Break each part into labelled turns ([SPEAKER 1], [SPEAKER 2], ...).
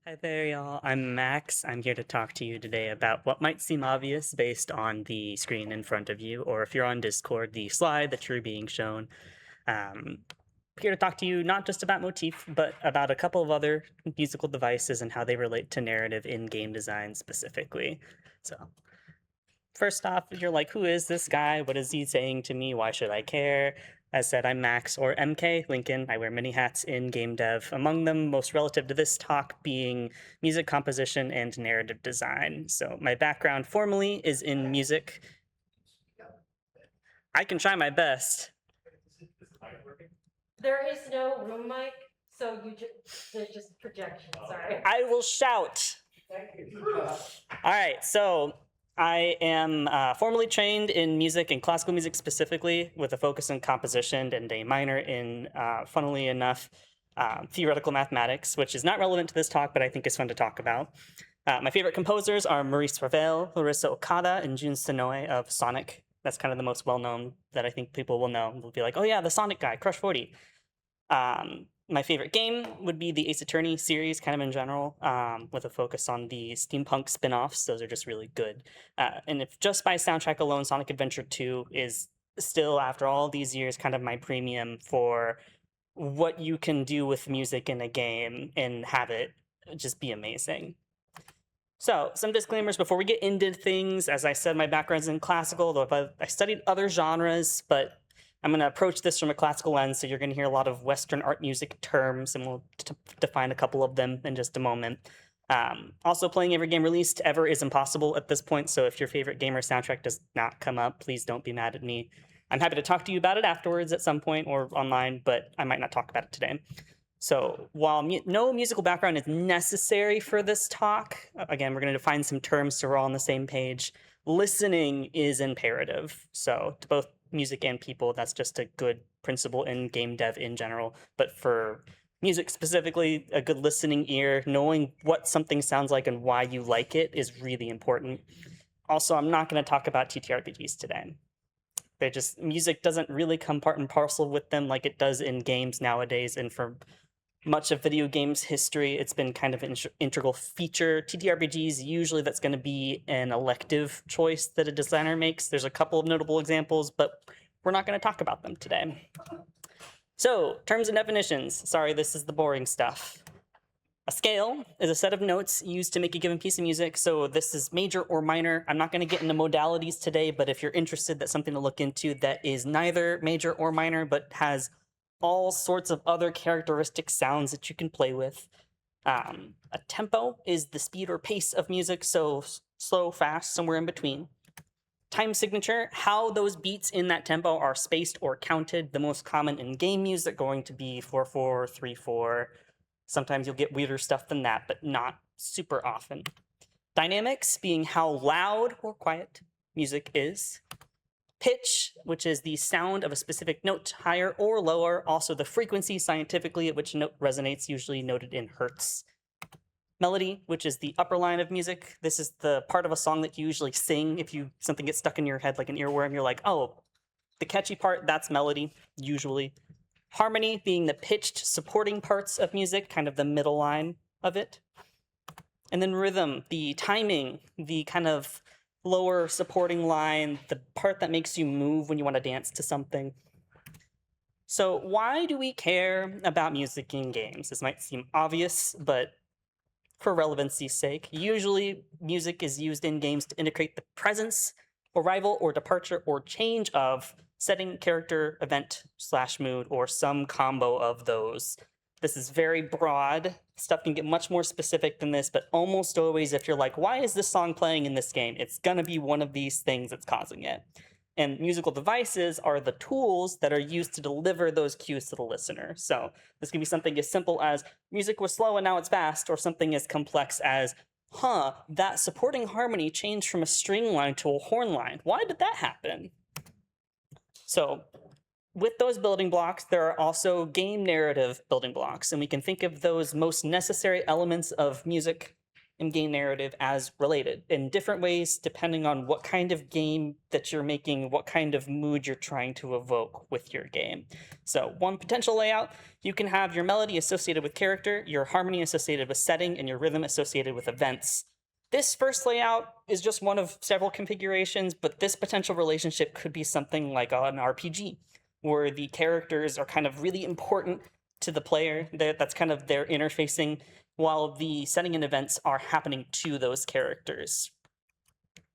[SPEAKER 1] Hi there, y'all. I'm Max. I'm here to talk to you today about what might seem obvious based on the screen in front of you, or if you're on Discord, the slide that you're being shown. Um, Here to talk to you not just about Motif, but about a couple of other musical devices and how they relate to narrative in game design specifically. So, first off, you're like, who is this guy? What is he saying to me? Why should I care? As said, I'm Max, or MK Lincoln. I wear many hats in game dev, among them most relative to this talk being music composition and narrative design. So my background formally is in music. I can try my best.
[SPEAKER 2] There is no room mic, so there's just projection. Sorry.
[SPEAKER 1] I will shout. All right, so I am formally trained in music and classical music specifically, with a focus on composition and a minor in, funnily enough, theoretical mathematics, which is not relevant to this talk, but I think is fun to talk about. My favorite composers are Maurice Ravel, Larissa Okada, and Jun Sonoe of Sonic. That's kind of the most well-known that I think people will know. They'll be like, oh yeah, the Sonic guy, Crush 40. My favorite game would be the Ace Attorney series, kind of in general, with a focus on the steampunk spin-offs. Those are just really good. And if just by soundtrack alone, Sonic Adventure 2 is still, after all these years, kind of my premium for what you can do with music in a game and have it just be amazing. So, some disclaimers before we get into things. As I said, my background's in classical, though I studied other genres, but I'm going to approach this from a classical lens, so you're going to hear a lot of Western art music terms, and we'll define a couple of them in just a moment. Also, playing every game released ever is impossible at this point, so if your favorite game or soundtrack does not come up, please don't be mad at me. I'm happy to talk to you about it afterwards at some point or online, but I might not talk about it today. So while no musical background is necessary for this talk, again, we're going to define some terms so we're all on the same page. Listening is imperative. So to both music and people, that's just a good principle in game dev in general. But for music specifically, a good listening ear, knowing what something sounds like and why you like it is really important. Also, I'm not going to talk about TTRPGs today. They're just, music doesn't really come part and parcel with them like it does in games nowadays, and for much of video games history, it's been kind of an integral feature. TTRPGs, usually that's going to be an elective choice that a designer makes. There's a couple of notable examples, but we're not going to talk about them today. So, terms and definitions. Sorry, this is the boring stuff. A scale is a set of notes used to make a given piece of music. So this is major or minor. I'm not going to get into modalities today, but if you're interested, that's something to look into that is neither major or minor, but has all sorts of other characteristic sounds that you can play with. A tempo is the speed or pace of music, so slow, fast, somewhere in between. Time signature, how those beats in that tempo are spaced or counted. The most common in game music going to be 4/4, 3/4. Sometimes you'll get weirder stuff than that, but not super often. Dynamics being how loud or quiet music is. Pitch, which is the sound of a specific note, higher or lower. Also the frequency scientifically at which a note resonates, usually noted in hertz. Melody, which is the upper line of music. This is the part of a song that you usually sing if something gets stuck in your head like an earworm. You're like, oh, the catchy part, that's melody, usually. Harmony being the pitched supporting parts of music, kind of the middle line of it. And then rhythm, the timing, the kind of lower supporting line, the part that makes you move when you want to dance to something. So why do we care about music in games? This might seem obvious, but for relevancy's sake, usually music is used in games to indicate the presence, arrival, or departure, or change of setting, character, event, / mood, or some combo of those. This is very broad. Stuff can get much more specific than this, but almost always if you're like, why is this song playing in this game? It's gonna be one of these things that's causing it. And musical devices are the tools that are used to deliver those cues to the listener. So this can be something as simple as music was slow and now it's fast, or something as complex as, that supporting harmony changed from a string line to a horn line. Why did that happen? So with those building blocks, there are also game narrative building blocks, and we can think of those most necessary elements of music in-game narrative as related in different ways, depending on what kind of game that you're making, what kind of mood you're trying to evoke with your game. So one potential layout, you can have your melody associated with character, your harmony associated with setting, and your rhythm associated with events. This first layout is just one of several configurations, but this potential relationship could be something like an RPG, where the characters are kind of really important to the player. That's kind of their interfacing, while the setting and events are happening to those characters.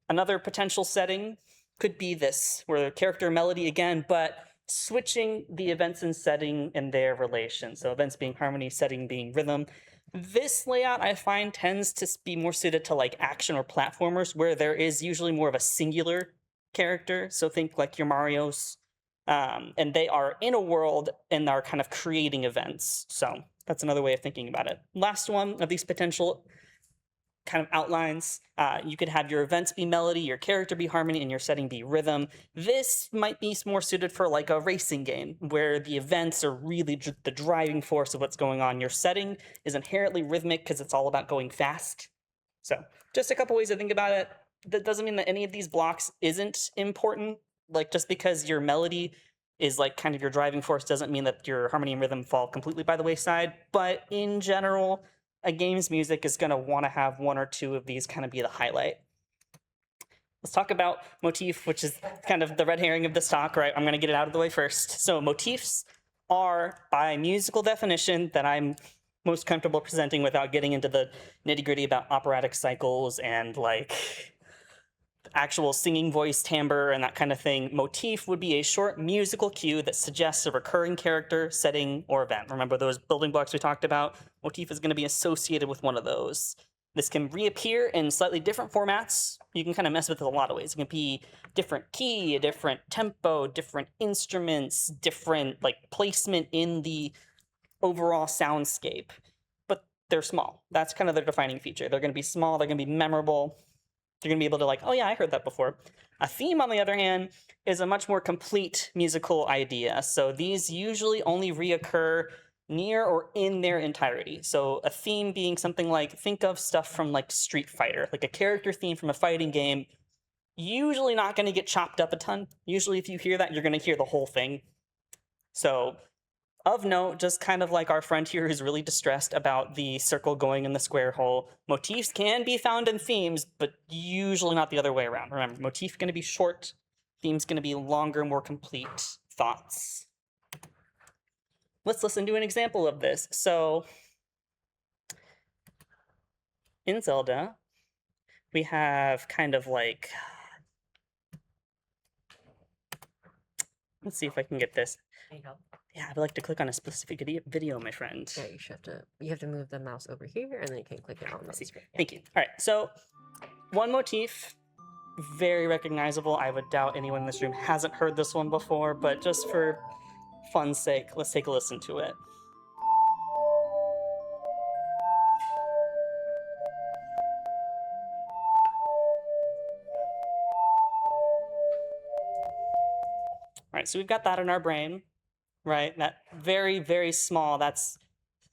[SPEAKER 1] Another potential setting could be this, where character melody again, but switching the events and setting and their relation. So events being harmony, setting being rhythm. This layout I find tends to be more suited to like action or platformers, where there is usually more of a singular character. So think like your Marios, and they are in a world and are kind of creating events. So that's another way of thinking about it. Last one of these potential kind of outlines, you could have your events be melody, your character be harmony, and your setting be rhythm. This might be more suited for like a racing game, where the events are really the driving force of what's going on. Your setting is inherently rhythmic because it's all about going fast. So just a couple ways to think about it. That doesn't mean that any of these blocks isn't important. Like just because your melody is like kind of your driving force doesn't mean that your harmony and rhythm fall completely by the wayside. But in general, a game's music is going to want to have one or two of these kind of be the highlight. Let's talk about motif, which is kind of the red herring of this talk, right? I'm going to get it out of the way first. So motifs are, by musical definition, that I'm most comfortable presenting without getting into the nitty-gritty about operatic cycles and like actual singing voice timbre and that kind of thing. Motif would be a short musical cue that suggests a recurring character, setting, or event. Remember those building blocks we talked about? Motif is going to be associated with one of those. This can reappear in slightly different formats. You can kind of mess with it a lot of ways. It can be different key, a different tempo, different instruments, different like placement in the overall soundscape. But they're small. That's kind of their defining feature. They're going to be small, they're going to be memorable. You're going to be able to like, oh yeah, I heard that before. A theme, on the other hand, is a much more complete musical idea. So these usually only reoccur near or in their entirety. So a theme being something like, think of stuff from like Street Fighter, like a character theme from a fighting game, usually not going to get chopped up a ton. Usually if you hear that, you're going to hear the whole thing. So of note, just kind of like our friend here who's really distressed about the circle going in the square hole, motifs can be found in themes, but usually not the other way around. Remember, motif going to be short, theme's going to be longer, more complete thoughts. Let's listen to an example of this. So in Zelda, we have kind of like, let's see if I can get this. Yeah, I'd like to click on a specific video, my friend.
[SPEAKER 3] Yeah, you have to move the mouse over here, and then you can click it on the screen.
[SPEAKER 1] Thank you. All right, so one motif, very recognizable. I would doubt anyone in this room hasn't heard this one before, but just for fun's sake, let's take a listen to it. All right, so we've got that in our brain. Right, that very, very small, that's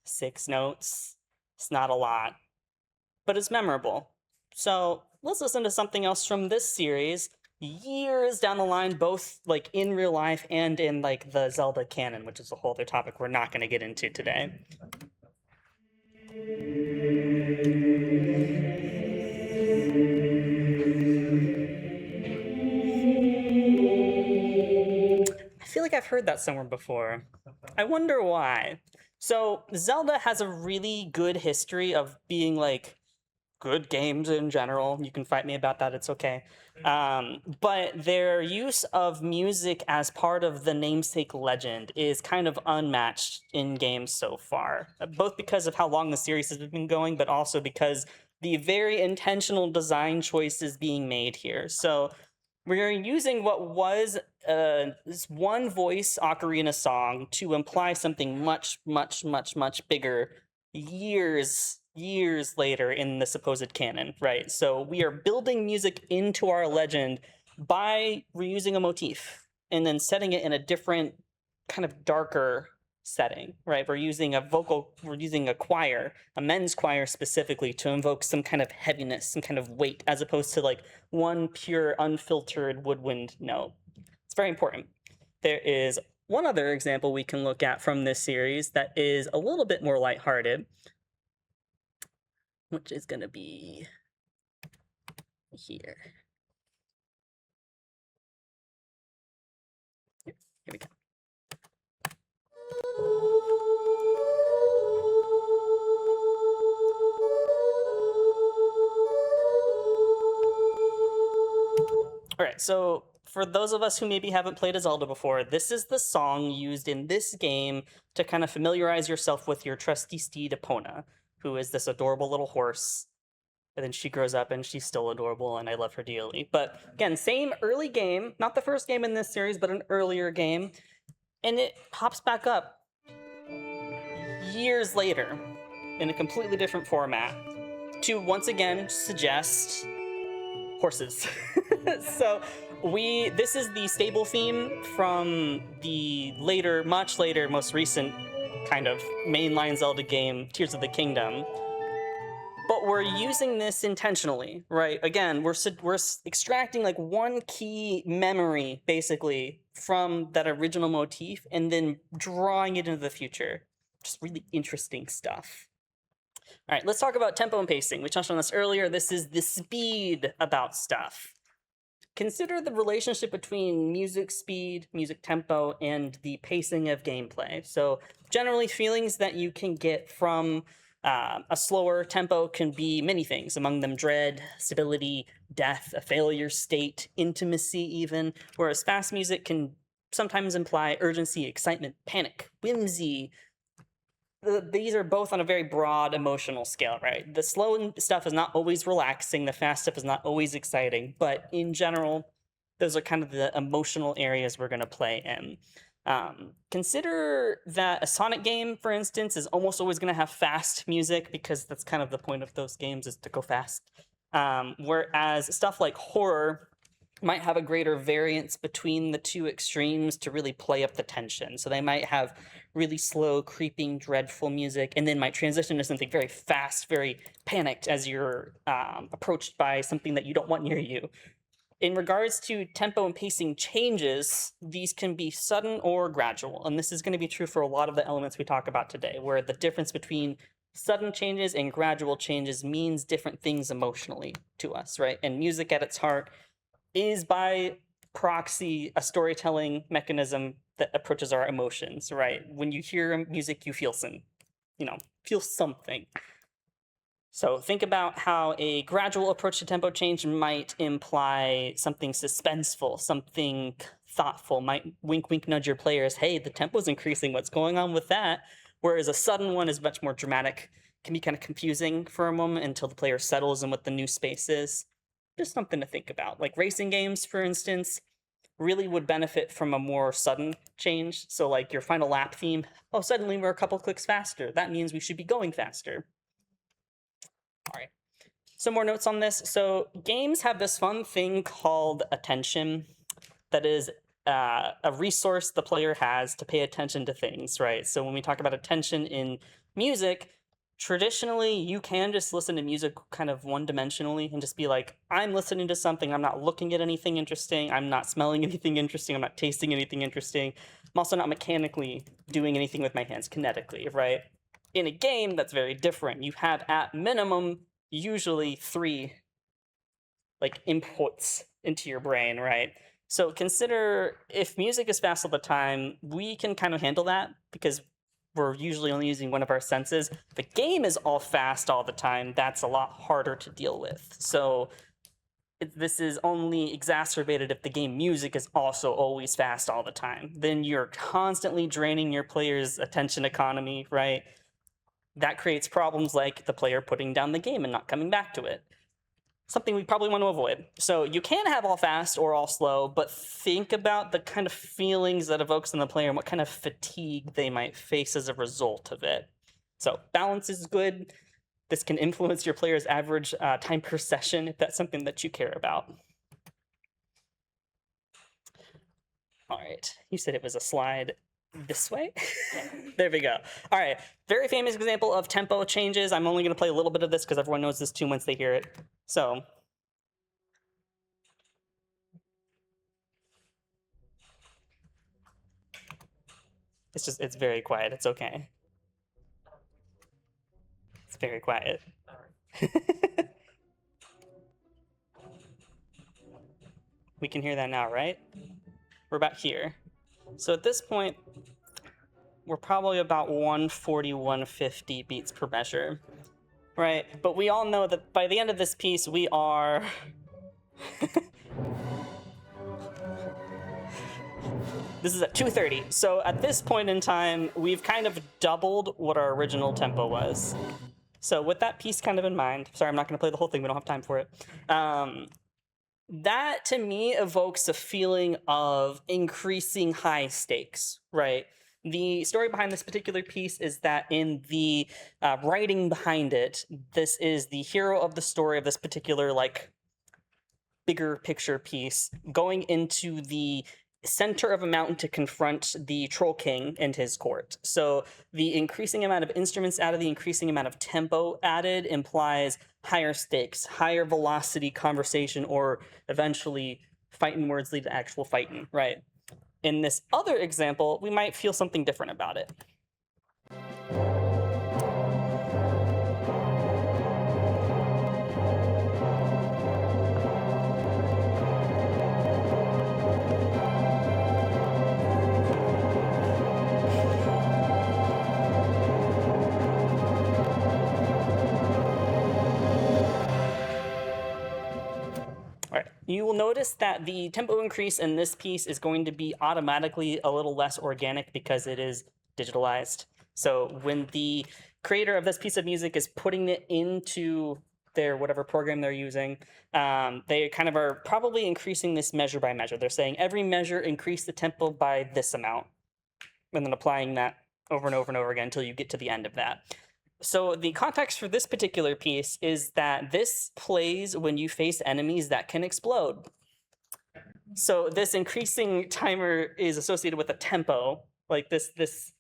[SPEAKER 1] 6 notes. It's not a lot, but it's memorable. So let's listen to something else from this series, years down the line, both like in real life and in like the Zelda canon, which is a whole other topic we're not going to get into today. I feel like I've heard that somewhere before. I wonder why. So Zelda has a really good history of being like good games in general. You can fight me about that, it's okay. But their use of music as part of the namesake legend is kind of unmatched in games so far, both because of how long the series has been going, but also because the very intentional design choices being made here. So we're using what was this one voice ocarina song to imply something much, much, much, much bigger years later in the supposed canon, right? So we are building music into our legend by reusing a motif and then setting it in a different kind of darker setting, right? We're using a choir, a men's choir specifically, to invoke some kind of heaviness, some kind of weight, as opposed to like one pure unfiltered woodwind note. It's very important. There is one other example we can look at from this series that is a little bit more lighthearted, which is going to be here. Here we go. All right, so for those of us who maybe haven't played a Zelda before, this is the song used in this game to kind of familiarize yourself with your trusty steed Epona, who is this adorable little horse. And then she grows up and she's still adorable, and I love her dearly. But again, same early game, not the first game in this series, but an earlier game. And it pops back up years later in a completely different format to once again suggest horses. So this is the stable theme from the later, much later, most recent kind of mainline Zelda game, Tears of the Kingdom. But we're using this intentionally, right? Again, we're extracting like one key memory, basically, from that original motif and then drawing it into the future. Just really interesting stuff. All right, let's talk about tempo and pacing. We touched on this earlier. This is the speed about stuff. Consider the relationship between music speed, music tempo, and the pacing of gameplay. So generally, feelings that you can get from a slower tempo can be many things, among them dread, stability, death, a failure state, intimacy even, whereas fast music can sometimes imply urgency, excitement, panic, whimsy. These are both on a very broad emotional scale, right? The slow stuff is not always relaxing, the fast stuff is not always exciting, but in general, those are kind of the emotional areas we're going to play in. Consider that a Sonic game, for instance, is almost always going to have fast music because that's kind of the point of those games, is to go fast. Whereas stuff like horror might have a greater variance between the two extremes to really play up the tension. So they might have really slow, creeping, dreadful music, and then might transition to something very fast, very panicked as you're approached by something that you don't want near you. In regards to tempo and pacing changes, these can be sudden or gradual, and this is going to be true for a lot of the elements we talk about today, where the difference between sudden changes and gradual changes means different things emotionally to us, right? And music at its heart is by proxy a storytelling mechanism that approaches our emotions, right? When you hear music, you feel something. So think about how a gradual approach to tempo change might imply something suspenseful, something thoughtful, might wink, wink, nudge your players, hey, the tempo's increasing, what's going on with that? Whereas a sudden one is much more dramatic, can be kind of confusing for a moment until the player settles in what the new space is. Just something to think about. Like racing games, for instance, really would benefit from a more sudden change. So like your final lap theme, oh, suddenly we're a couple clicks faster. That means we should be going faster. All right, some more notes on this. So games have this fun thing called attention that is a resource the player has to pay attention to things, right? So when we talk about attention in music, traditionally you can just listen to music kind of one-dimensionally and just be like, I'm listening to something, I'm not looking at anything interesting, I'm not smelling anything interesting, I'm not tasting anything interesting, I'm also not mechanically doing anything with my hands kinetically, right? In a game, that's very different. You have, at minimum, usually 3 like inputs into your brain, right? So consider if music is fast all the time, we can kind of handle that because we're usually only using one of our senses. If the game is all fast all the time, that's a lot harder to deal with. So this is only exacerbated if the game music is also always fast all the time. Then you're constantly draining your player's attention economy, right? That creates problems like the player putting down the game and not coming back to it. Something we probably want to avoid. So you can have all fast or all slow, but think about the kind of feelings that evokes in the player and what kind of fatigue they might face as a result of it. So balance is good. This can influence your player's average time per session if that's something that you care about. All right, you said it was a slide. this way. There we go. All right, very famous example of tempo changes. I'm only going to play a little bit of this because everyone knows this tune once they hear it. So. It's very quiet. It's okay. It's very quiet. We can hear that now, right? We're about here. So at this point, we're probably about 140, 150 beats per measure, right? But we all know that by the end of this piece, we are... This is at 230. So at this point in time, we've kind of doubled what our original tempo was. So with that piece kind of in mind, sorry, I'm not going to play the whole thing. We don't have time for it. That to me evokes a feeling of increasing high stakes, right? The story behind this particular piece is that in the writing behind it, this is the hero of the story of this particular like bigger picture piece going into the center of a mountain to confront the Troll King and his court. So the increasing amount of instruments added, the increasing amount of tempo added implies higher stakes, higher velocity conversation, or eventually fighting words lead to actual fighting, right? In this other example, we might feel something different about it. You will notice that the tempo increase in this piece is going to be automatically a little less organic because it is digitalized. So when the creator of this piece of music is putting it into their whatever program they're using, they kind of are probably increasing this measure by measure. They're saying every measure increase the tempo by this amount, and then applying that over and over and over again until you get to the end of that. So the context for this particular piece is that this plays when you face enemies that can explode. So this increasing timer is associated with a tempo, like this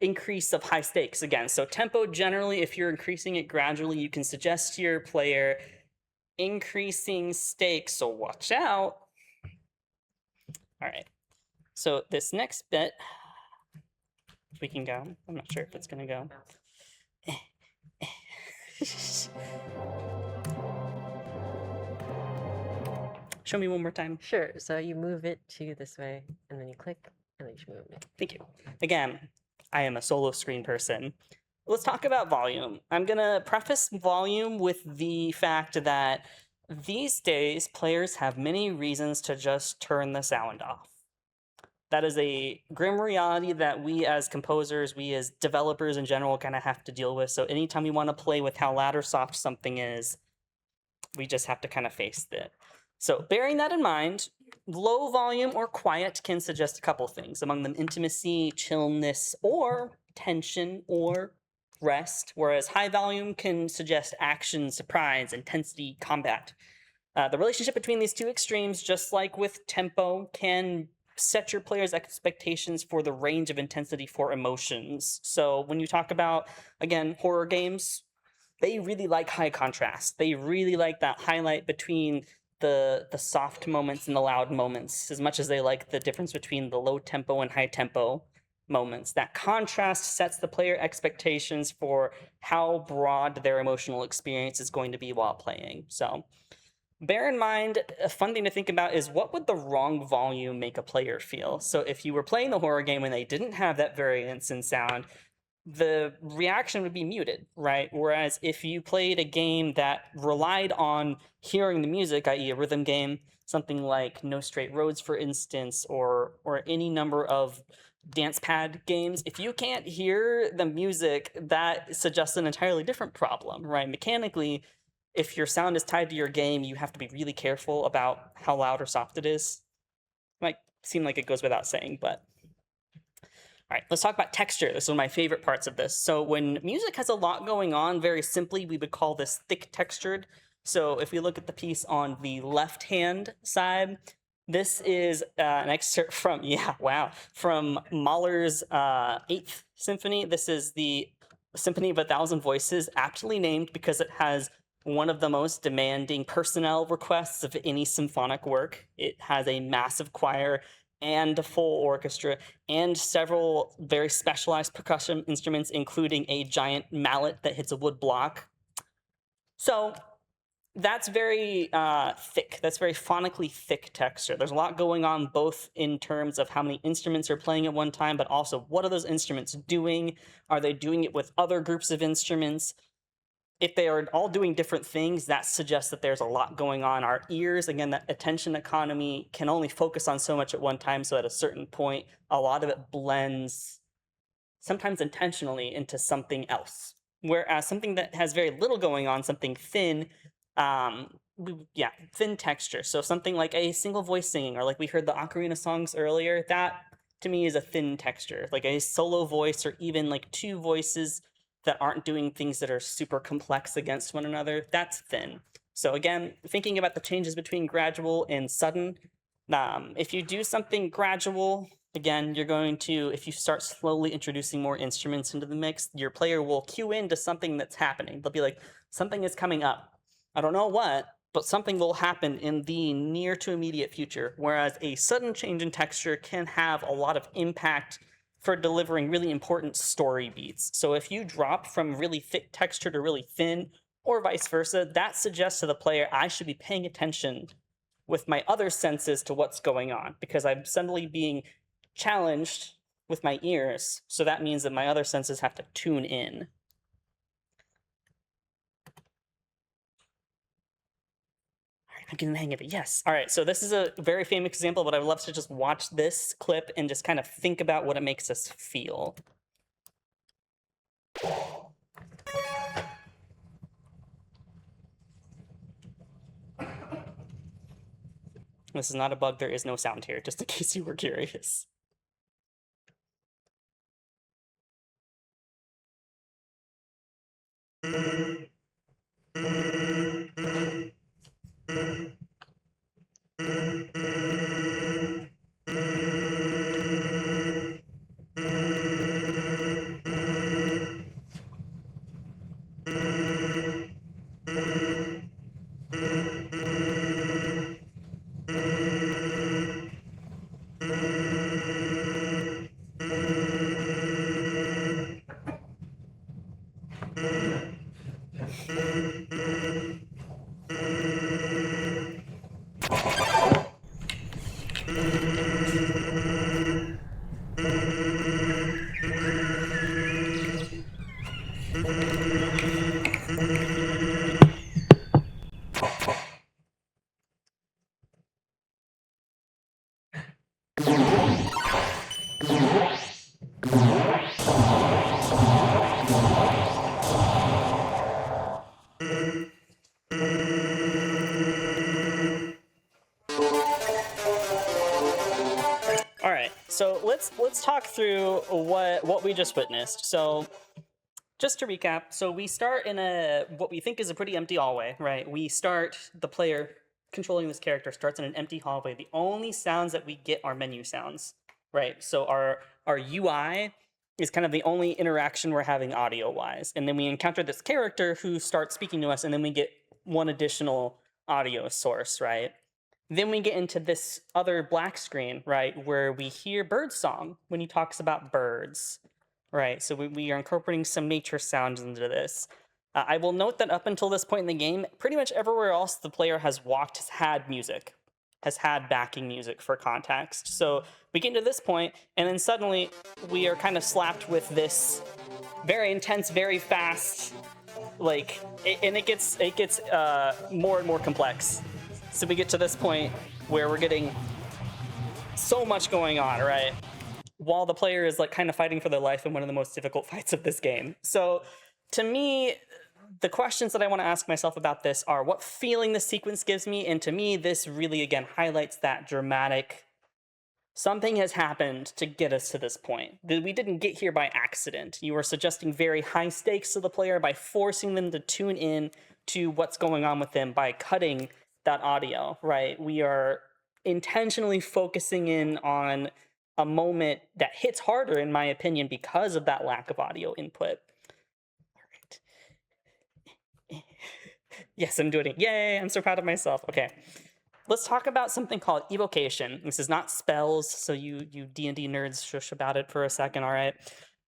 [SPEAKER 1] increase of high stakes again. So tempo generally, if you're increasing it gradually, you can suggest to your player increasing stakes, so watch out. All right, so this next bit, if we can go, I'm not sure if it's gonna go. Show me one more time.
[SPEAKER 3] Sure. So you move it to this way, and then you click, and then you move it.
[SPEAKER 1] Thank you. Again, I am a solo screen person. Let's talk about volume. I'm going to preface volume with the fact that these days, players have many reasons to just turn the sound off. That is a grim reality that we as composers, we as developers in general kind of have to deal with. So anytime we want to play with how loud or soft something is, we just have to kind of face it. So bearing that in mind, low volume or quiet can suggest a couple things, among them intimacy, chillness, or tension, or rest, whereas high volume can suggest action, surprise, intensity, combat. The relationship between these two extremes, just like with tempo, can set your players' expectations for the range of intensity for emotions. So when you talk about, again, horror games, they really like high contrast. They really like that highlight between the soft moments and the loud moments, as much as they like the difference between the low tempo and high tempo moments. That contrast sets the player expectations for how broad their emotional experience is going to be while playing. So bear in mind, a fun thing to think about is what would the wrong volume make a player feel? So if you were playing the horror game and they didn't have that variance in sound, the reaction would be muted, right? Whereas if you played a game that relied on hearing the music, i.e. a rhythm game, something like No Straight Roads, for instance, or any number of dance pad games, if you can't hear the music, that suggests an entirely different problem, right? Mechanically, if your sound is tied to your game, you have to be really careful about how loud or soft it is. Might seem like it goes without saying, but... All right, let's talk about texture. This is one of my favorite parts of this. So when music has a lot going on, very simply, we would call this thick textured. So if we look at the piece on the left-hand side, This is an excerpt from, from Mahler's Eighth Symphony. This is the Symphony of a Thousand Voices, aptly named because it has one of the most demanding personnel requests of any symphonic work. It has a massive choir and a full orchestra and several very specialized percussion instruments, including a giant mallet that hits a wood block. So that's very thick. That's very phonically thick texture. There's a lot going on, both in terms of how many instruments are playing at one time, but also what are those instruments doing? Are they doing it with other groups of instruments? If they are all doing different things, that suggests that there's a lot going on. Our ears, again, that attention economy can only focus on so much at one time. So at a certain point, a lot of it blends, sometimes intentionally, into something else. Whereas something that has very little going on, something thin, thin texture. So something like a single voice singing, or like we heard the ocarina songs earlier, that to me is a thin texture. Like a solo voice, or even like two voices that aren't doing things that are super complex against one another, that's thin. So again, thinking about the changes between gradual and sudden, if you do something gradual, again, you're going to, if you start slowly introducing more instruments into the mix, your player will cue into something that's happening. They'll be like, something is coming up. I don't know what, but something will happen in the near to immediate future. Whereas a sudden change in texture can have a lot of impact for delivering really important story beats. So if you drop from really thick texture to really thin, or vice versa, that suggests to the player I should be paying attention with my other senses to what's going on, because I'm suddenly being challenged with my ears. So that means that my other senses have to tune in. I'm getting the hang of it. Yes. All right. So this is a very famous example, but I would love to just watch this clip and just kind of think about what it makes us feel. This is not a bug. There is no sound here, just in case you were curious. All right, so let's talk through what we just witnessed. So just to recap, so we start in what we think is a pretty empty hallway, right? The player controlling this character starts in an empty hallway. The only sounds that we get are menu sounds, right? So our UI is kind of the only interaction we're having audio-wise. And then we encounter this character who starts speaking to us, and then we get one additional audio source, right? Then we get into this other black screen, right, where we hear birdsong when he talks about birds, right? So we are incorporating some nature sounds into this. I will note that up until this point in the game, pretty much everywhere else the player has walked has had music, has had backing music for context. So we get to this point, and then suddenly we are kind of slapped with this very intense, very fast, and it gets more and more complex. So we get to this point where we're getting so much going on, right? While the player is kind of fighting for their life in one of the most difficult fights of this game. So to me, the questions that I want to ask myself about this are what feeling this sequence gives me, and to me, this really, again, highlights that dramatic, something has happened to get us to this point. We didn't get here by accident. You are suggesting very high stakes to the player by forcing them to tune in to what's going on with them by cutting that audio, right? We are intentionally focusing in on a moment that hits harder, in my opinion, because of that lack of audio input. All right. Yes, I'm doing it. Yay, I'm so proud of myself. Okay. Let's talk about something called evocation. This is not spells, so you D&D nerds shush about it for a second, all right?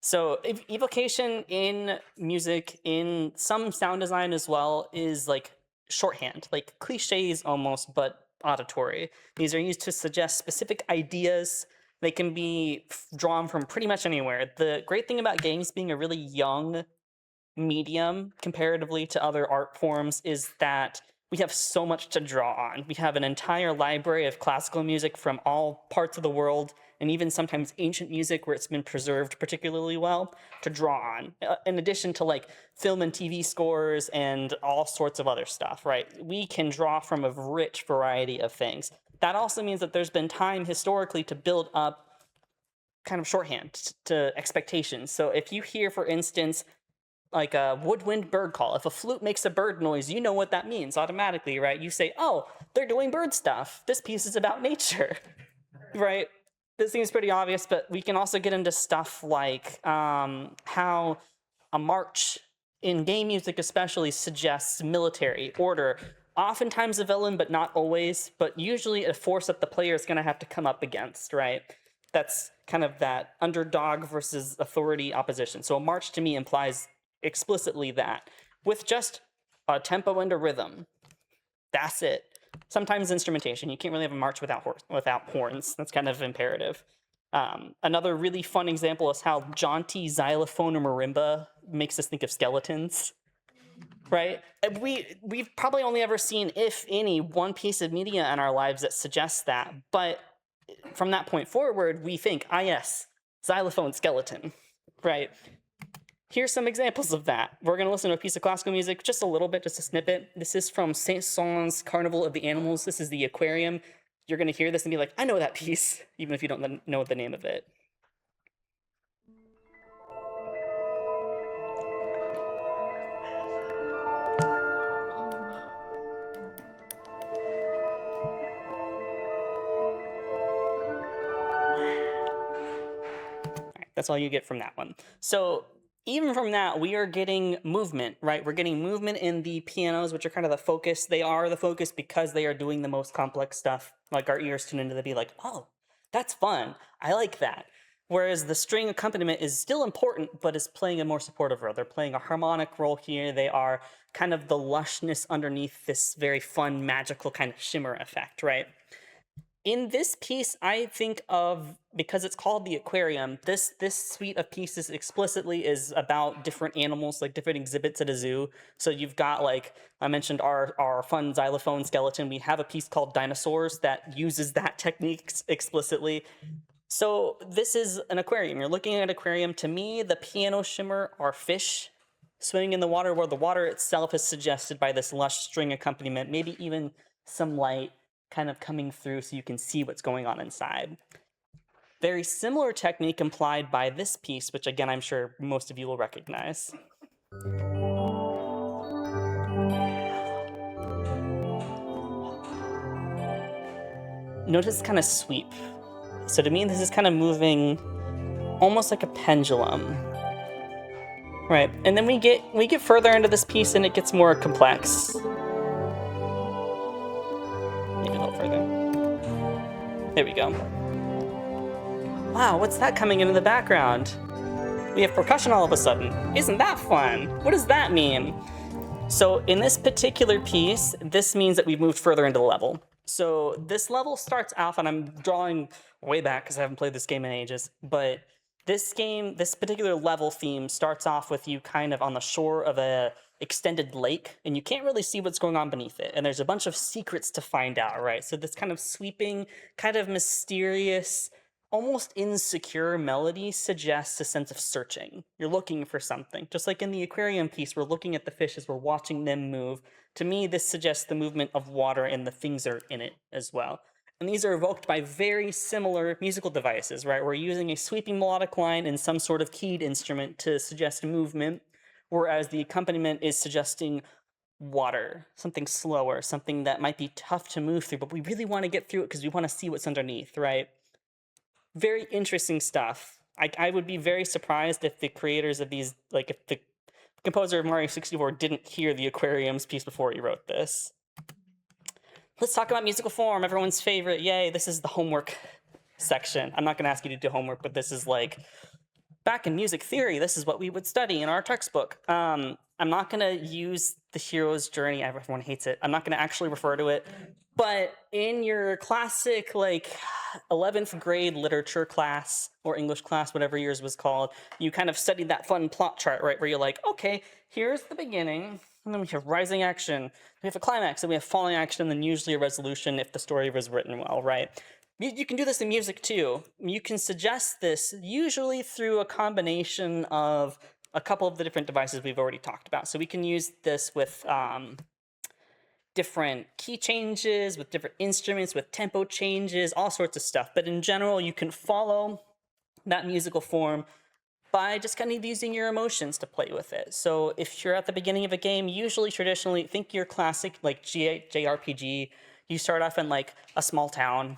[SPEAKER 1] So evocation in music, in some sound design as well, is like shorthand, like cliches almost, but auditory. These are used to suggest specific ideas. They can be drawn from pretty much anywhere. The great thing about games being a really young medium comparatively to other art forms is that we have so much to draw on. We have an entire library of classical music from all parts of the world, and even sometimes ancient music where it's been preserved particularly well to draw on, in addition to like film and TV scores and all sorts of other stuff, right? We can draw from a rich variety of things. That also means that there's been time historically to build up kind of shorthand to expectations. So if you hear, for instance, like a woodwind bird call. If a flute makes a bird noise, you know what that means automatically, right? You say, oh, they're doing bird stuff. This piece is about nature, right? This seems pretty obvious, but we can also get into stuff like how a march in game music especially suggests military order. Oftentimes a villain, but not always, but usually a force that the player is going to have to come up against, right? That's kind of that underdog versus authority opposition. So a march to me implies explicitly that, with just a tempo and a rhythm. That's it. Sometimes instrumentation. You can't really have a march without horns. That's kind of imperative. Another really fun example is how jaunty xylophone or marimba makes us think of skeletons, right? We've probably only ever seen, if any, one piece of media in our lives that suggests that, but from that point forward, we think, ah yes, xylophone skeleton, right? Here's some examples of that. We're going to listen to a piece of classical music, just a little bit, just a snippet. This is from Saint-Saëns' Carnival of the Animals. This is the aquarium. You're going to hear this and be like, I know that piece, even if you don't know the name of it. All right, that's all you get from that one. So even from that, we are getting movement, right? We're getting movement in the pianos, which are kind of the focus. They are the focus because they are doing the most complex stuff. Like our ears tune into the be like, oh, that's fun. I like that. Whereas the string accompaniment is still important, but is playing a more supportive role. They're playing a harmonic role here. They are kind of the lushness underneath this very fun, magical kind of shimmer effect, right? In this piece, I think of, because it's called the aquarium, this suite of pieces explicitly is about different animals, like different exhibits at a zoo. So you've got, like, I mentioned our fun xylophone skeleton. We have a piece called Dinosaurs that uses that technique explicitly. So this is an aquarium. You're looking at an aquarium. To me, the piano shimmer are fish swimming in the water, where the water itself is suggested by this lush string accompaniment, maybe even some light kind of coming through so you can see what's going on inside. Very similar technique implied by this piece, which again, I'm sure most of you will recognize. Notice kind of sweep. So to me, this is kind of moving almost like a pendulum. Right, and then we get further into this piece and it gets more complex. Maybe a little further. There we go. Wow, what's that coming into the background? We have percussion all of a sudden. Isn't that fun? What does that mean? So in this particular piece, this means that we've moved further into the level. So this level starts off, and I'm drawing way back because I haven't played this game in ages, but this particular level theme starts off with you kind of on the shore of a extended lake, and you can't really see what's going on beneath it. And there's a bunch of secrets to find out, right? So this kind of sweeping, kind of mysterious, almost insecure melody suggests a sense of searching. You're looking for something. Just like in the aquarium piece, we're looking at the fish as we're watching them move. To me, this suggests the movement of water and the things that are in it as well. And these are evoked by very similar musical devices, right? We're using a sweeping melodic line and some sort of keyed instrument to suggest movement, whereas the accompaniment is suggesting water, something slower, something that might be tough to move through, but we really want to get through it because we want to see what's underneath, right? Very interesting stuff. I would be very surprised if the creators of these, like if the composer of Mario 64 didn't hear the aquariums piece before he wrote this. Let's talk about musical form, everyone's favorite. Yay, this is the homework section. I'm not going to ask you to do homework, but this is like, back in music theory, this is what we would study in our textbook. I'm not going to use the hero's journey. Everyone hates it. I'm not going to actually refer to it. But in your classic, like, 11th grade literature class or English class, whatever yours was called, you kind of studied that fun plot chart, right? Where you're like, okay, here's the beginning, and then we have rising action, we have a climax, and we have falling action, and then usually a resolution if the story was written well, right? You can do this in music too. You can suggest this usually through a combination of a couple of the different devices we've already talked about. So we can use this with different key changes, with different instruments, with tempo changes, all sorts of stuff. But in general, you can follow that musical form by just kind of using your emotions to play with it. So if you're at the beginning of a game, usually traditionally, think your classic like JRPG, you start off in like a small town,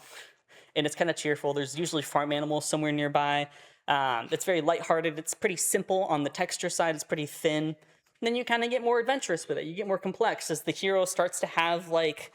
[SPEAKER 1] and it's kind of cheerful. There's usually farm animals somewhere nearby. It's very lighthearted. It's pretty simple on the texture side. It's pretty thin. And then you kind of get more adventurous with it. You get more complex as the hero starts to have like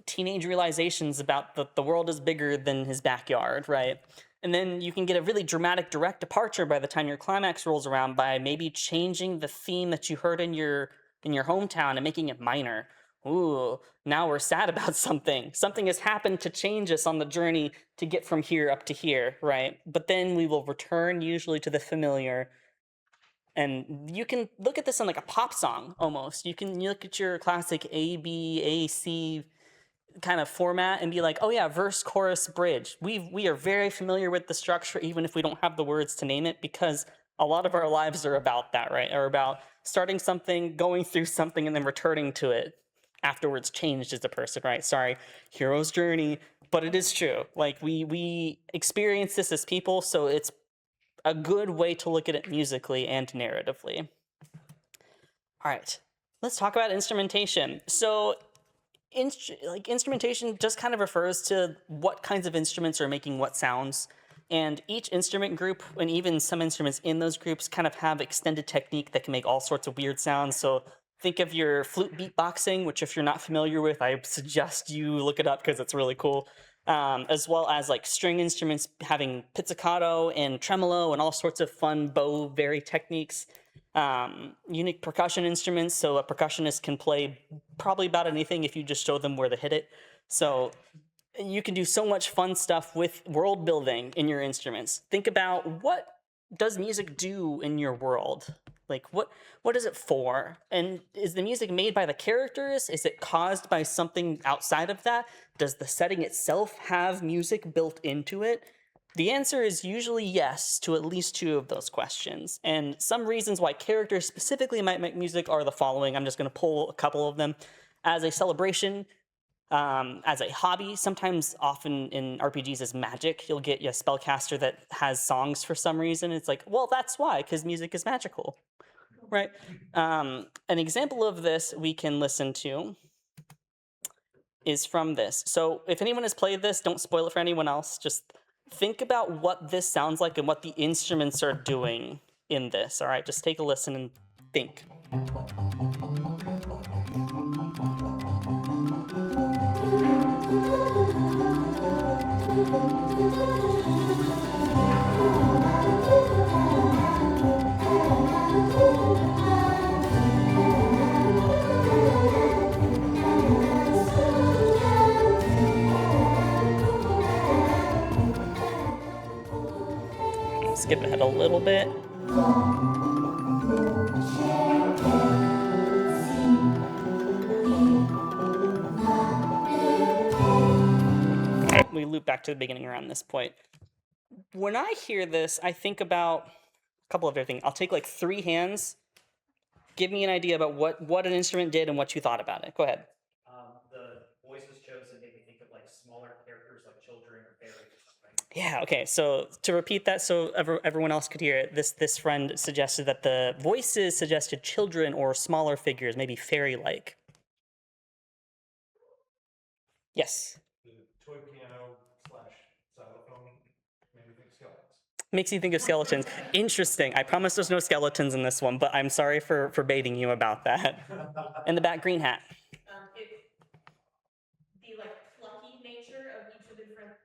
[SPEAKER 1] teenage realizations about the world is bigger than his backyard, right? And then you can get a really dramatic direct departure by the time your climax rolls around by maybe changing the theme that you heard in your hometown and making it minor. Ooh, now we're sad about something. Something has happened to change us on the journey to get from here up to here, right? But then we will return usually to the familiar. And you can look at this in like a pop song almost. You can look at your classic A, B, A, C kind of format and be like, oh yeah, verse, chorus, bridge. We are very familiar with the structure, even if we don't have the words to name it, because a lot of our lives are about that, right? Or about starting something, going through something, and then returning to it afterwards, changed as a person, right? Sorry, hero's journey, but it is true. Like we experience this as people, so it's a good way to look at it musically and narratively. All right, let's talk about instrumentation. So instrumentation just kind of refers to what kinds of instruments are making what sounds. And each instrument group, and even some instruments in those groups, kind of have extended technique that can make all sorts of weird sounds. So think of your flute beatboxing, which if you're not familiar with, I suggest you look it up because it's really cool. As well as like string instruments having pizzicato and tremolo and all sorts of fun bow vary techniques. Unique percussion instruments, so a percussionist can play probably about anything if you just show them where to hit it. So you can do so much fun stuff with world building in your instruments. Think about, what does music do in your world? Like what is it for? And is the music made by the characters? Is it caused by something outside of that? Does the setting itself have music built into it? The answer is usually yes to at least two of those questions. And some reasons why characters specifically might make music are the following. I'm just going to pull a couple of them. As a celebration, as a hobby, sometimes often in RPGs as magic, you'll get a spellcaster that has songs for some reason. It's like, well, that's why, because music is magical, right? An example of this we can listen to is from this. So if anyone has played this, don't spoil it for anyone else. Just think about what this sounds like and what the instruments are doing in this, all right? Just take a listen and think. Skip ahead a little bit. We loop back to the beginning around this point. When I hear this, I think about a couple of different things. I'll take like 3 hands. Give me an idea about what an instrument did and what you thought about it. Go ahead.
[SPEAKER 4] The voices chosen made me think of like smaller characters like children or fairies or something.
[SPEAKER 1] Yeah, okay, so to repeat that so everyone else could hear it, this friend suggested that the voices suggested children or smaller figures, maybe fairy-like. Yes.
[SPEAKER 5] The toy piano / xylophone made me think skeletons.
[SPEAKER 1] Makes you think of skeletons. Interesting. I promise there's no skeletons in this one, but I'm sorry for baiting you about that. In the back, green hat.
[SPEAKER 2] The like plucky nature of each of the different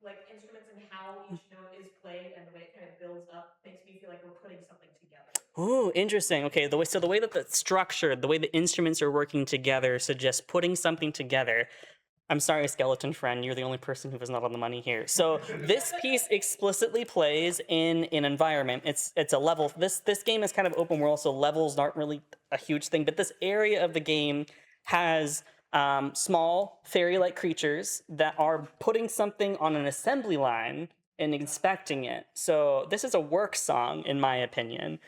[SPEAKER 2] like instruments and how each note is played and the way it kind of builds up makes me feel like we're putting something together.
[SPEAKER 1] Ooh, interesting. Okay, the way that the structure, the way the instruments are working together suggests putting something together. I'm sorry, skeleton friend, you're the only person who was not on the money here. So this piece explicitly plays in an environment. It's a level. This game is kind of open world, so levels aren't really a huge thing. But this area of the game has small fairy-like creatures that are putting something on an assembly line and inspecting it. So this is a work song, in my opinion.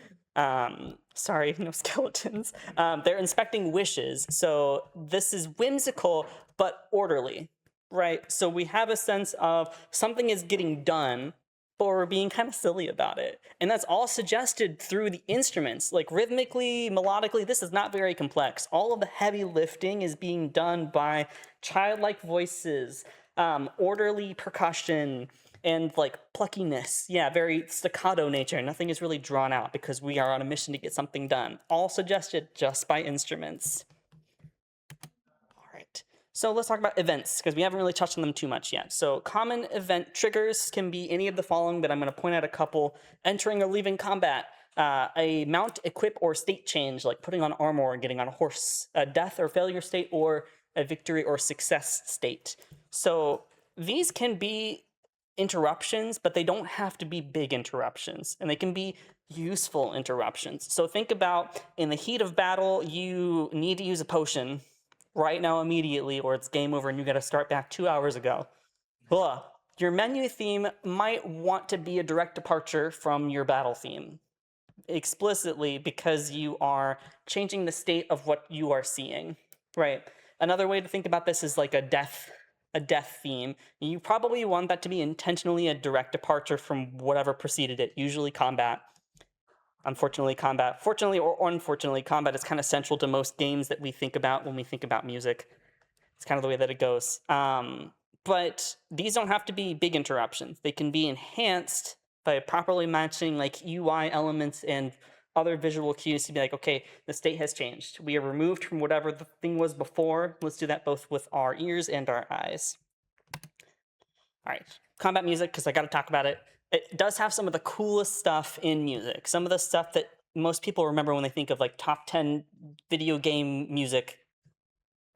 [SPEAKER 1] Sorry, no skeletons. They're inspecting wishes. So this is whimsical, but orderly, right? So we have a sense of something is getting done, but we're being kind of silly about it. And that's all suggested through the instruments. Like rhythmically, melodically, this is not very complex. All of the heavy lifting is being done by childlike voices, orderly percussion, and like pluckiness. Yeah, very staccato nature. Nothing is really drawn out because we are on a mission to get something done. All suggested just by instruments. All right. So let's talk about events, because we haven't really touched on them too much yet. So common event triggers can be any of the following, but I'm going to point out a couple. Entering or leaving combat, a mount, equip, or state change, like putting on armor or getting on a horse, a death or failure state, or a victory or success state. So these can be interruptions, but they don't have to be big interruptions, and they can be useful interruptions. So think about in the heat of battle, you need to use a potion right now immediately, or it's game over and you got to start back 2 hours ago. Blah. Your menu theme might want to be a direct departure from your battle theme explicitly because you are changing the state of what you are seeing, right? Another way to think about this is like a death theme. You probably want that to be intentionally a direct departure from whatever preceded it, usually combat. Unfortunately, combat. Fortunately or unfortunately, combat is kind of central to most games that we think about when we think about music. It's kind of the way that it goes. But these don't have to be big interruptions. They can be enhanced by properly matching like UI elements and other visual cues to be like, okay, the state has changed. We are removed from whatever the thing was before. Let's do that both with our ears and our eyes. All right, combat music, because I got to talk about it. It does have some of the coolest stuff in music. Some of the stuff that most people remember when they think of like top 10 video game music.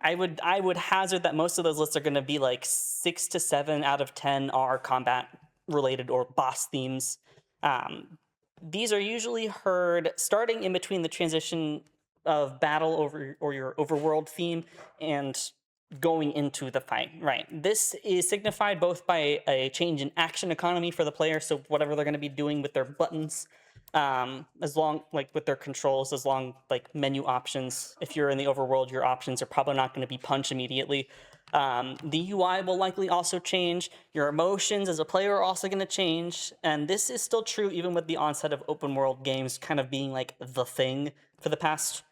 [SPEAKER 1] I would hazard that most of those lists are going to be like 6 to 7 out of 10 are combat related or boss themes. These are usually heard starting in between the transition of battle or your overworld theme and going into the fight, right? This is signified both by a change in action economy for the player, so whatever they're going to be doing with their buttons, as long like with their controls, as long like menu options. If you're in the overworld, your options are probably not going to be punch immediately. The UI will likely also change. Your emotions as a player are also going to change, and this is still true even with the onset of open world games kind of being like the thing for the past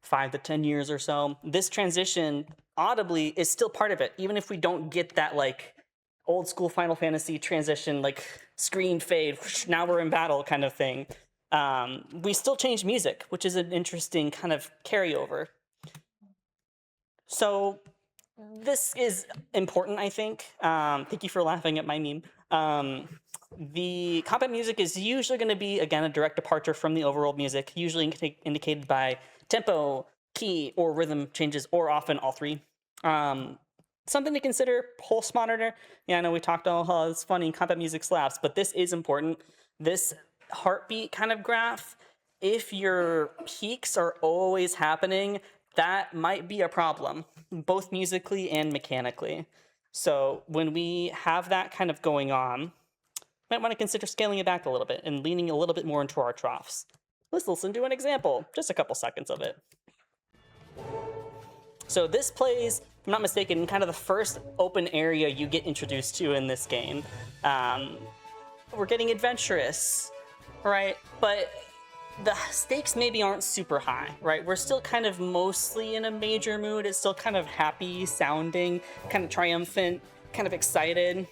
[SPEAKER 1] 5 to 10 years or so. This transition audibly is still part of it, even if we don't get that like old school Final Fantasy transition, like screen fade, now we're in battle kind of thing. We still change music, which is an interesting kind of carryover. So this is important, I think. Thank you for laughing at my meme. The combat music is usually going to be, again, a direct departure from the overworld music, usually indicated by tempo, key, or rhythm changes, or often all three. Something to consider, pulse monitor. Yeah, I know we talked all, oh, it's funny, combat music slaps, but this is important. This heartbeat kind of graph, if your peaks are always happening, that might be a problem, both musically and mechanically. So when we have that kind of going on, might want to consider scaling it back a little bit and leaning a little bit more into our troughs. Let's listen to an example, just a couple seconds of it. So this plays, if I'm not mistaken, kind of the first open area you get introduced to in this game. We're getting adventurous, right? But the stakes maybe aren't super high, right? We're still kind of mostly in a major mood. It's still kind of happy sounding, kind of triumphant, kind of excited.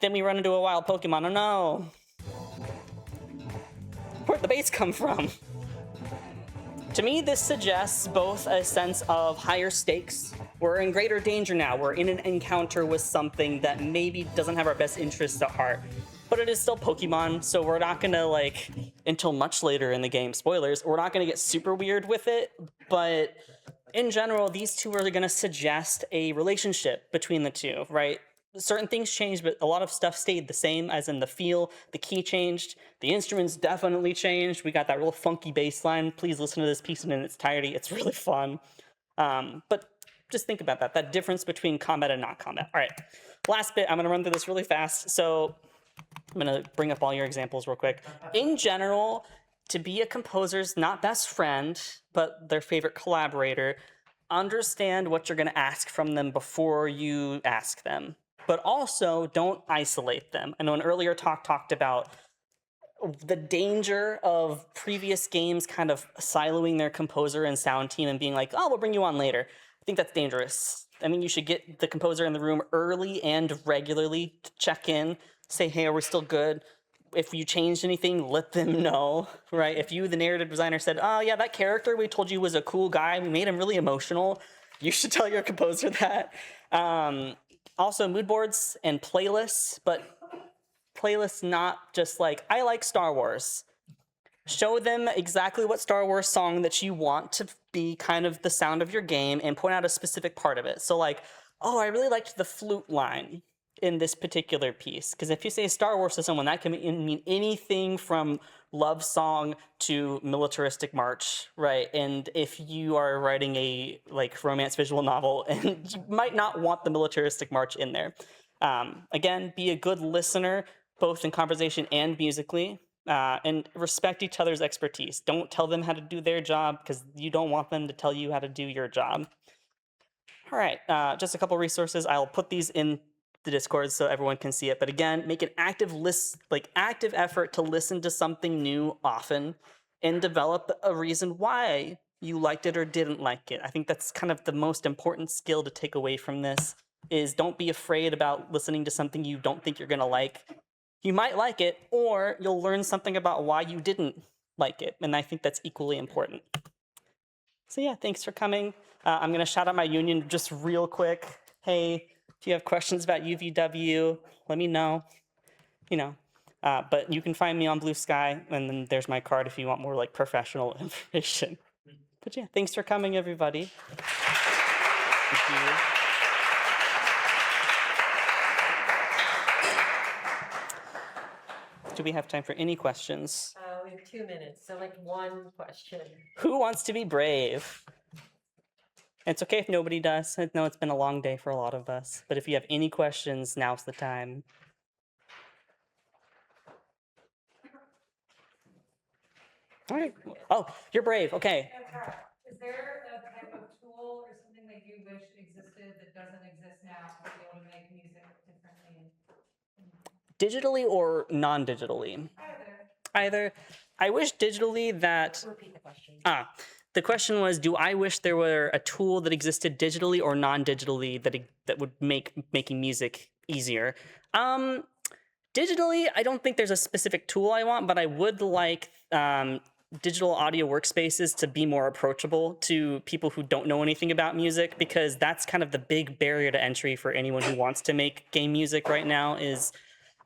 [SPEAKER 1] Then we run into a wild Pokemon. Oh no! Where'd the bass come from? To me, this suggests both a sense of higher stakes. We're in greater danger now. We're in an encounter with something that maybe doesn't have our best interests at heart. But it is still Pokemon, so we're not gonna, like, until much later in the game, spoilers, we're not gonna get super weird with it, but in general, these two are gonna suggest a relationship between the two, right? Certain things changed, but a lot of stuff stayed the same, as in the feel, the key changed, the instruments definitely changed. We got that real funky bass line. Please listen to this piece in its entirety. It's really fun. But just think about that difference between combat and not combat. All right, last bit, I'm gonna run through this really fast. So I'm gonna bring up all your examples real quick. In general, to be a composer's not best friend, but their favorite collaborator, understand what you're gonna ask from them before you ask them. But also, don't isolate them. I know an earlier talk talked about the danger of previous games kind of siloing their composer and sound team and being like, oh, we'll bring you on later. I think that's dangerous. I mean, you should get the composer in the room early and regularly to check in, say, hey, are we still good? If you changed anything, let them know, right? If you, the narrative designer, said, oh yeah, that character we told you was a cool guy, we made him really emotional, you should tell your composer that. Also, mood boards and playlists, but playlists not just like, I like Star Wars. Show them exactly what Star Wars song that you want to be kind of the sound of your game and point out a specific part of it. So like, oh, I really liked the flute line in this particular piece. Because if you say Star Wars to someone, that can mean anything from love song to militaristic march, right? And if you are writing a like romance visual novel, and you might not want the militaristic march in there. Again, be a good listener, both in conversation and musically. And respect each other's expertise. Don't tell them how to do their job because you don't want them to tell you how to do your job. All right, just a couple resources. I'll put these in the Discord so everyone can see it. But again, make an active active effort to listen to something new often and develop a reason why you liked it or didn't like it. I think that's kind of the most important skill to take away from this is don't be afraid about listening to something you don't think you're gonna like. You might like it, or you'll learn something about why you didn't like it, and I think that's equally important. So yeah, thanks for coming. I'm gonna shout out my union just real quick. Hey, if you have questions about UVW, let me know. You know, but you can find me on Blue Sky, and then there's my card if you want more like professional information. But yeah, thanks for coming, everybody. Thank you. Do we have time for any questions?
[SPEAKER 3] We have 2 minutes, so like one question.
[SPEAKER 1] Who wants to be brave? It's okay if nobody does. I know it's been a long day for a lot of us, but if you have any questions, now's the time. All right. Oh, you're brave. Okay.
[SPEAKER 2] Is there a type of tool or something that you wish existed that doesn't exist now to be able to make music differently?
[SPEAKER 1] Digitally or non-digitally? Either. I wish digitally that...
[SPEAKER 3] Repeat the question.
[SPEAKER 1] The question was, do I wish there were a tool that existed digitally or non-digitally that would make making music easier? Digitally, I don't think there's a specific tool I want, but I would like digital audio workspaces to be more approachable to people who don't know anything about music, because that's kind of the big barrier to entry for anyone who wants to make game music right now is,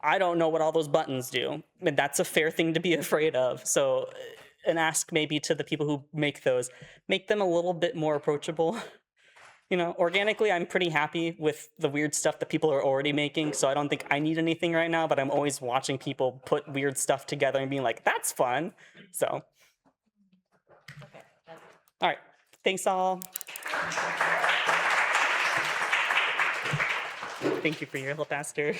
[SPEAKER 1] I don't know what all those buttons do. And that's a fair thing to be afraid of. So an ask maybe to the people who make those, make them a little bit more approachable. You know, organically, I'm pretty happy with the weird stuff that people are already making, so I don't think I need anything right now, but I'm always watching people put weird stuff together and being like, that's fun. So,
[SPEAKER 3] Okay, that's
[SPEAKER 1] all right, thanks all. Thank you for your help, Aster.